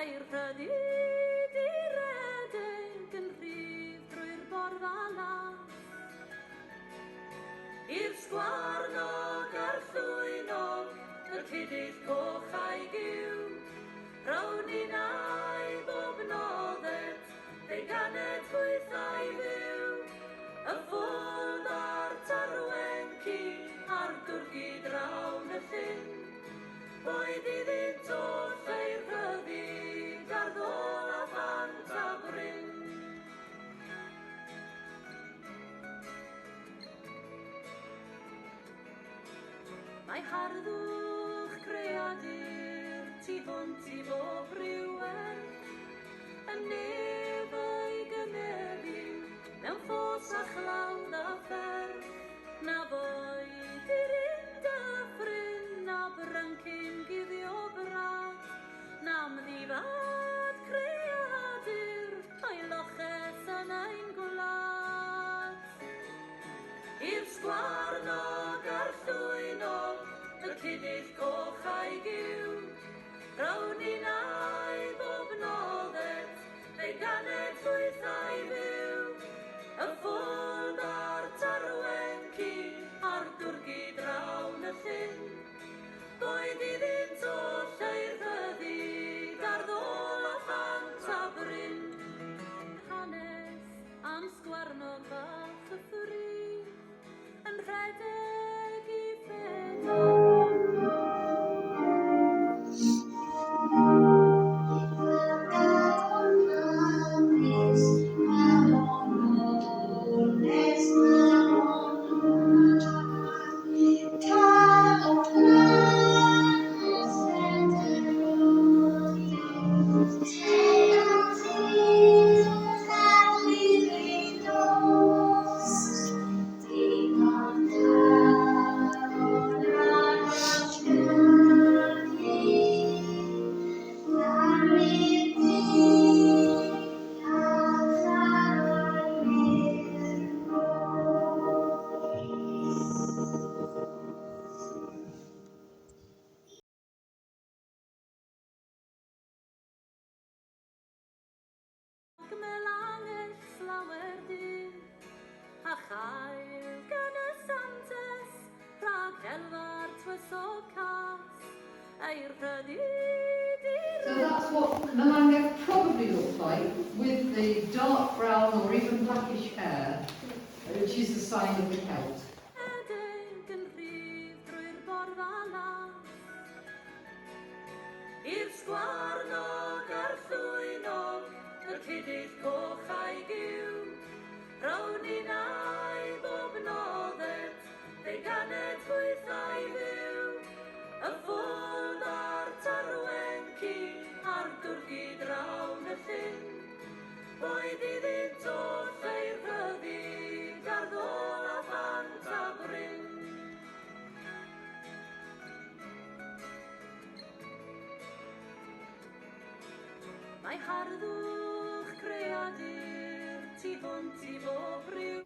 A'i rhyddid I redeg yn rhydd drwy'r borfa las. I'r sgwarnog a'r llwynog, y cydydd coch a'i giw, rawn ni'n ai bob noddet, deuganed chwyth a'i ddiw. Y ffôn a'r tarwenci, a'r dwrgi drawn y llyn, boed iddynt oll ei rhyddid, ar ddôl a phant a bryn. Mae harddwch creadur tu hwnt I bob rhywen, yn nef ei gynefu mewn ffos a chlawdd a ffer, na boed i'r un dyffryn a bryncyn guddio brat, nam ddifad creadur a'i loches yn ein gwlad. I'r sgwarnog a'r llwynog, y cydydd coch a'i giw, rawn ni'n ai bob noddet, deuganed chwyth a'i ddiw. Y ffôn a'r tarwenci, a'r dwrgi drawn y llyn, boed iddynt oll ei rhyddid, ar ddôl a phant a bryn. Hanes am sgwarnog bach y ffrith, yn rhedeg I ffedog. Melanges lawer dydd, a chael gan y Santes, rhag helfa'r twysog cas, a'i rhyddid So that's what Melanges probably looks like, with the dark brown or even blackish hair, which is the sign of the Celt. Redeg yn rhydd drwy'r borfa las. I'r sgwarnog a'r llwynog, y cydydd coch a'i giw, rawn ni'n ai bob noddet, deuganed chwyth a'i ddiw. Y ffôn a'r tarwenci, a'r dwrgi drawn y llyn, boed iddynt oll ei rhyddid, ar ddôl a phant a bryn. Mae harddwch creadur tu hwnt I bob rhyw.